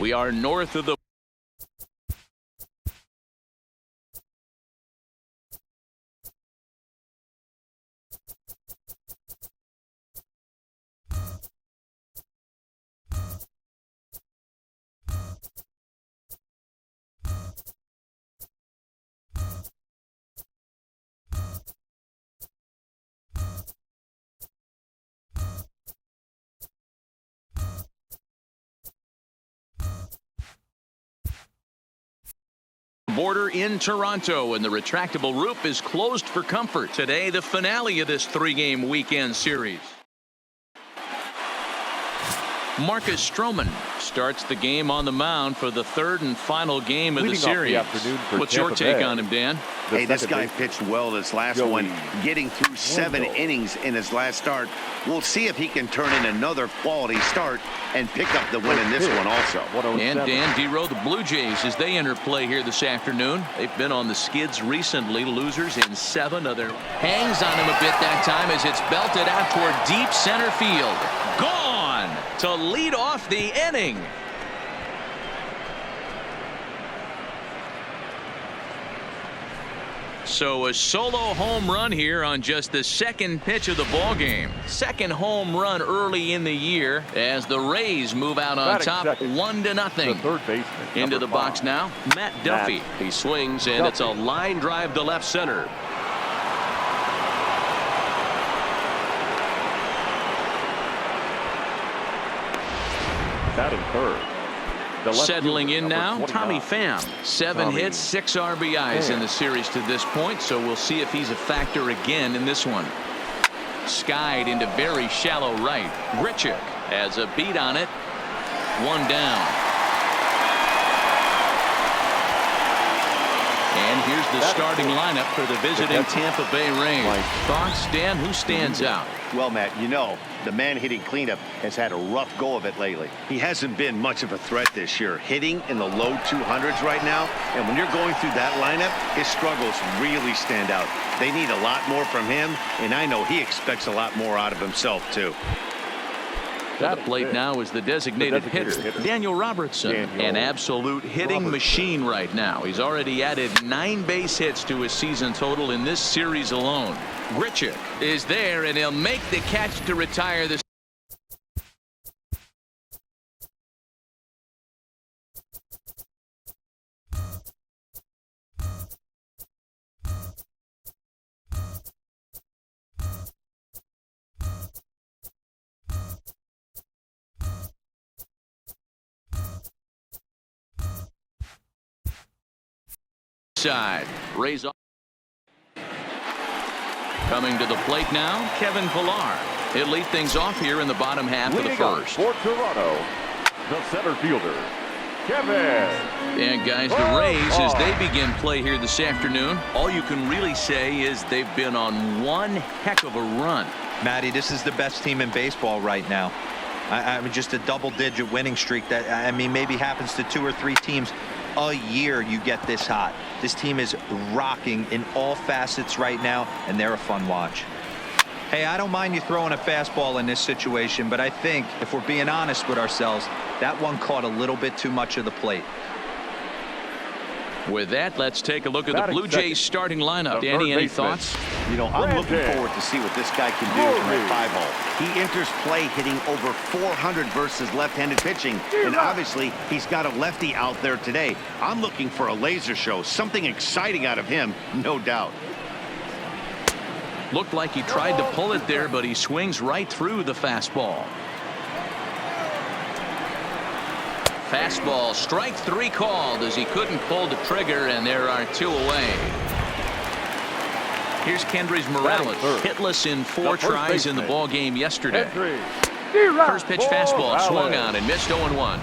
We are north of the border in Toronto, and the retractable roof is closed for comfort. Today, the finale of this 3-game weekend series. Marcus Stroman starts the game on the mound for the third and final game of the series. What's your take on him, Dan? Hey, this guy pitched well this last one, getting through 7 innings in his last start. We'll see if he can turn in another quality start and pick up the win in this one also. And Dan D-Row, the Blue Jays, as they enter play here this afternoon. They've been on the skids recently, losers in 7 of their. Hangs on him a bit that time as it's belted out toward deep center field. Gone to lead off the inning. So a solo home run here on just the second pitch of the ball game. Second home run early in the year as the Rays move out on top 1-0. Into the box now, Matt Duffy. He swings and it's a line drive to left center. Batting third. Settling in now, Tommy Pham. 7 hits, 6 RBIs in the series to this point, so we'll see if he's a factor again in this one. Skied into very shallow right. Grichuk has a beat on it. 1 down. And here's the starting lineup for the visiting Tampa Bay Rays. Thoughts, Dan? Who stands out? Well, Matt, you know, the man hitting cleanup has had a rough go of it lately. He hasn't been much of a threat this year, hitting in the low 200s right now. And when you're going through that lineup, his struggles really stand out. They need a lot more from him, and I know he expects a lot more out of himself, too. To the plate now is the designated hitter, Daniel Robertson. An absolute hitting machine right now. He's already added 9 base hits to his season total in this series alone. Grichuk is there, and he'll make the catch to retire the side. Rays off. Coming to the plate now, Kevin Pillar. He'll lead things off here in the bottom half of the first. For Toronto, the center fielder, Kevin. And guys, the Rays, as they begin play here this afternoon, all you can really say is they've been on one heck of a run. Matty, this is the best team in baseball right now. I mean, just a double-digit winning streak that, I mean, maybe happens to 2 or 3 teams a year. You get this hot. This team is rocking in all facets right now, and they're a fun watch. Hey, I don't mind you throwing a fastball in this situation, but I think if we're being honest with ourselves, that one caught a little bit too much of the plate. With that, let's take a look at the Blue Jays starting lineup. Danny, any thoughts? You know, I'm looking forward to see what this guy can do from the 5-hole. He enters play hitting over 400 versus left-handed pitching, and obviously he's got a lefty out there today. I'm looking for a laser show, something exciting out of him, no doubt. Looked like he tried to pull it there, but he swings right through the fastball. Fastball, strike 3 called as he couldn't pull the trigger, and there are 2 away. Here's Kendrys Morales, hitless in 4 tries in the ball game yesterday. First pitch fastball swung on and missed 0-1.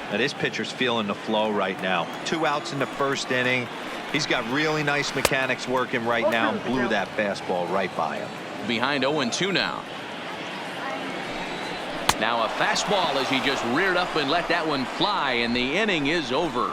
Now this pitcher's feeling the flow right now. 2 outs in the first inning. He's got really nice mechanics working right now and blew that fastball right by him. Behind 0-2 now. Now a fastball as he just reared up and let that one fly, and the inning is over.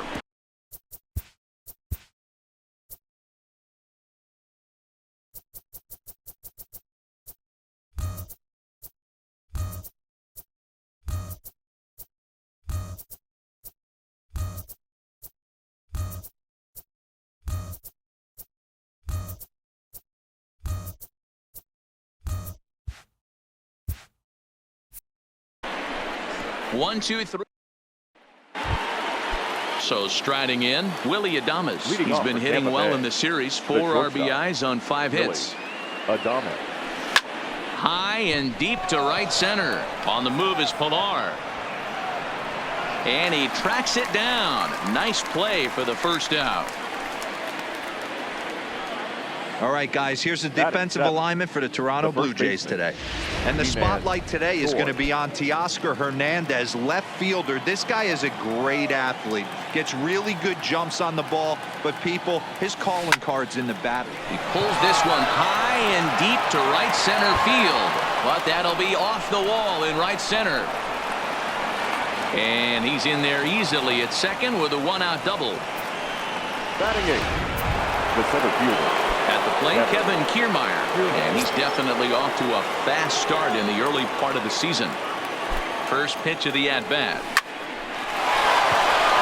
1, 2, 3. So striding in, Willie Adames. He's been hitting well in the series. 4 RBIs on 5 hits. Adames. High and deep to right center. On the move is Pilar. And he tracks it down. Nice play for the first out. All right, guys, here's the defensive alignment for the Toronto Blue Jays today. And the spotlight today is going to be on Teoscar Hernandez, left fielder. This guy is a great athlete. Gets really good jumps on the ball, but people, his calling card's in the battery. He pulls this one high and deep to right center field. But that'll be off the wall in right center. And he's in there easily at second with a 1-out double. Batting 8, the center fielder. At the plate, Kevin Kiermaier. And he's definitely off to a fast start in the early part of the season. First pitch of the at-bat.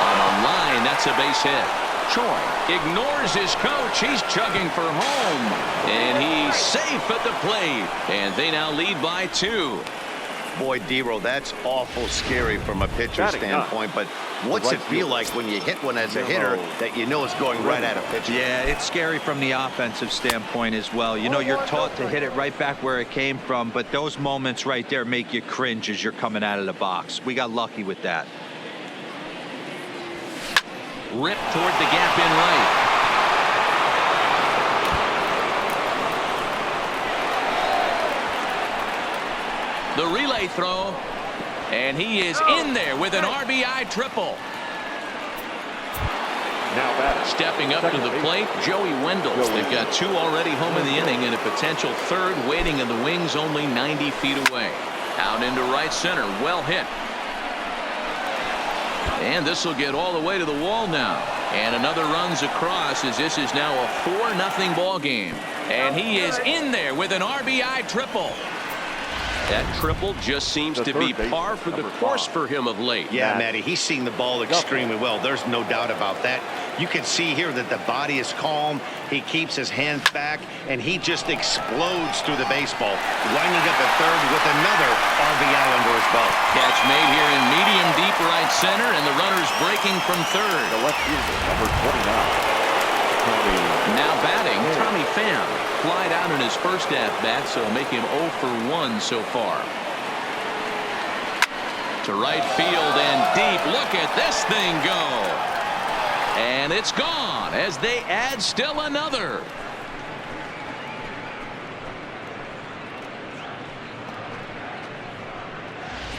On a line, that's a base hit. Choi ignores his coach. He's chugging for home. And he's safe at the plate. And they now lead by 2. Boy, Dero, that's awful scary from a pitcher standpoint, but what's it feel like when you hit one as a hitter that you know is going right at a pitcher? Yeah, it's scary from the offensive standpoint as well. You know, you're taught to hit it right back where it came from, but those moments right there make you cringe as you're coming out of the box. We got lucky with that. Rip toward the gap in right. The relay throw, and he is in there with an RBI triple. Now batting. Stepping up to the plate, Joey Wendell. They've got 2 already home in the inning and a potential 3rd waiting in the wings only 90 feet away. Out into right center, well hit. And this will get all the way to the wall now. And another runs across as this is now a 4-0 ball game. And he is in there with an RBI triple. That triple just seems to be par for the course for him of late. Yeah, Matty, he's seeing the ball extremely well. There's no doubt about that. You can see here that the body is calm. He keeps his hands back, and he just explodes through the baseball, winding up at third with another RBI under his belt. Catch made here in medium deep right center, and the runner's breaking from third. The left fielder, number 29. Now batting, Tommy Pham. Flied out in his first at-bat, so make him 0 for 1 so far. To right field and deep. Look at this thing go. And it's gone as they add still another.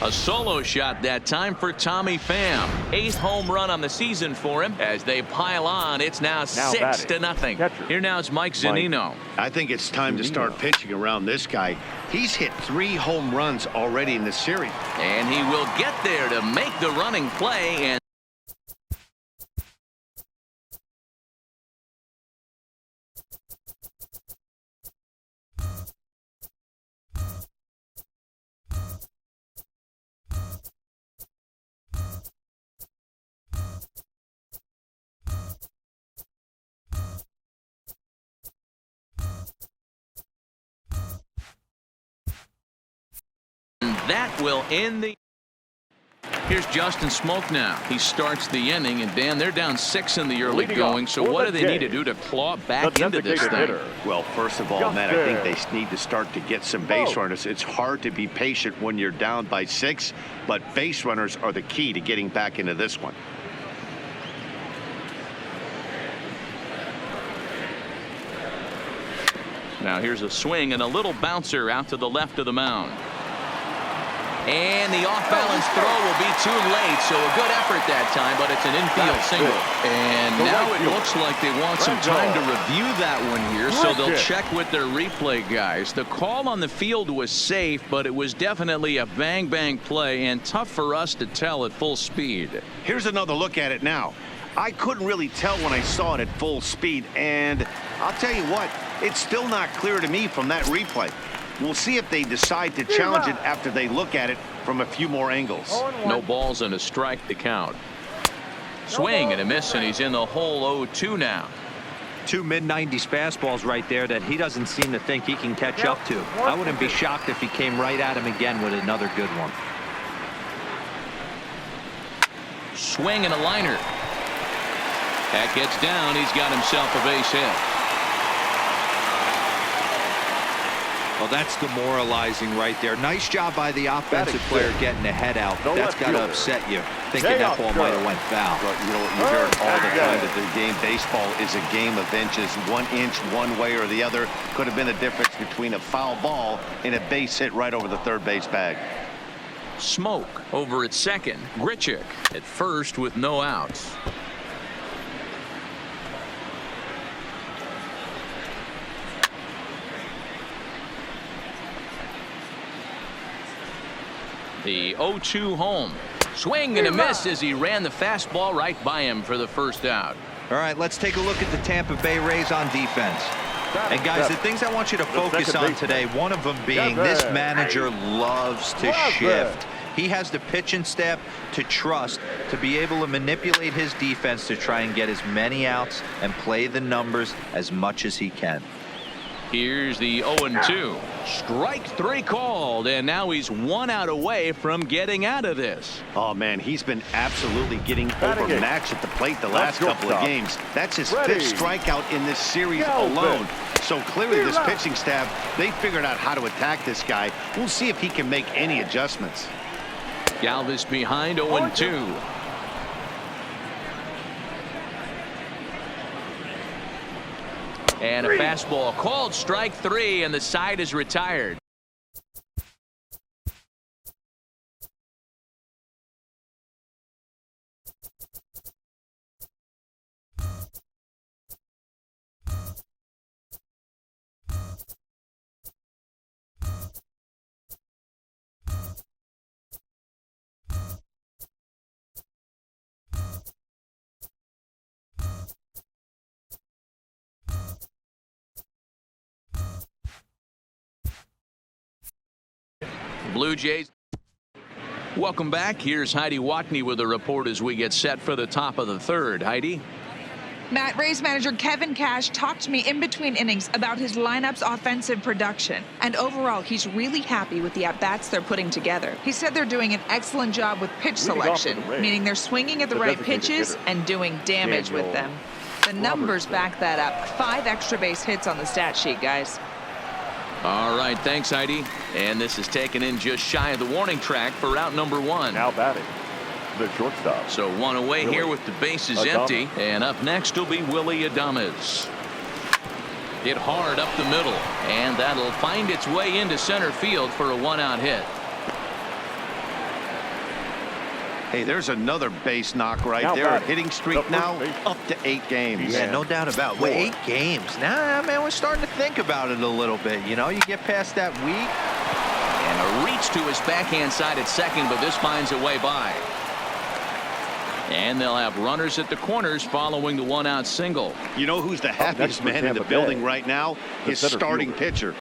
A solo shot that time for Tommy Pham. 8th home run on the season for him. As they pile on, it's now 6-0. Here now is Mike Zunino. I think it's time to start pitching around this guy. He's hit 3 home runs already in the series. And he will get there to make the running play. And that will end the. Here's Justin Smoke now. He starts the inning, and Dan, they're down 6 in the early going. So what do they need to do to claw back into this thing? Well, first of all, Matt, I think they need to start to get some base runners. It's hard to be patient when you're down by 6, but base runners are the key to getting back into this one. Now here's a swing and a little bouncer out to the left of the mound. And the off-balance throw will be too late, so a good effort that time, but it's an infield single. And now it looks like they want some time to review that one here, so they'll check with their replay guys. The call on the field was safe, but it was definitely a bang-bang play and tough for us to tell at full speed. Here's another look at it now. I couldn't really tell when I saw it at full speed, and I'll tell you what, it's still not clear to me from that replay. We'll see if they decide to challenge it after they look at it from a few more angles. No balls and a strike to count. Swing and a miss, and he's in the hole 0-2 now. 2 mid-90s fastballs right there that he doesn't seem to think he can catch up to. I wouldn't be shocked if he came right at him again with another good one. Swing and a liner. That gets down. He's got himself a base hit. Well, that's demoralizing right there. Nice job by the offensive player getting the head out. That's got to upset you, thinking that ball might have went foul. But you know what, you hear it all the time that the game, baseball is a game of inches. 1 inch one way or the other could have been the difference between a foul ball and a base hit right over the third base bag. Smoke over at second. Grichuk at first with no outs. The 0-2 home. Swing and a miss as he ran the fastball right by him for the first out. All right, let's take a look at the Tampa Bay Rays on defense. And guys, the things I want you to focus on today, one of them being this manager loves to shift. He has the pitching staff to trust to be able to manipulate his defense to try and get as many outs and play the numbers as much as he can. Here's the 0-2. Strike 3 called, and now he's 1 out away from getting out of this. Oh, man, he's been absolutely getting overmatched at the plate the last couple of games. That's his 5th strikeout in this series alone. So clearly this pitching staff, they figured out how to attack this guy. We'll see if he can make any adjustments. Galvis behind 0-2. And a fastball called strike 3, and the side is retired. Blue Jays. Welcome back. Here's Heidi Watney with a report as we get set for the top of the 3rd. Heidi. Matt, Rays manager Kevin Cash talked to me in between innings about his lineup's offensive production. And overall, he's really happy with the at-bats they're putting together. He said they're doing an excellent job with pitch selection, meaning they're swinging at the right pitches and doing damage with them. The numbers back that up. 5 extra base hits on the stat sheet, guys. All right, thanks, Heidi. And this is taken in just shy of the warning track for route number 1. Now batting, the shortstop. So 1 away here with the bases empty. And up next will be Willy Adames. Hit hard up the middle, and that'll find its way into center field for a 1-out hit. Hey, there's another base knock right there. Hitting streak now up to 8 games. Yeah, no doubt about it. Wait, 8 games. Nah, man, we're starting to think about it a little bit. You know, you get past that week. And a reach to his backhand side at second, but this finds a way by. And they'll have runners at the corners following the 1-out single. You know who's the happiest man in the building right now? His starting pitcher.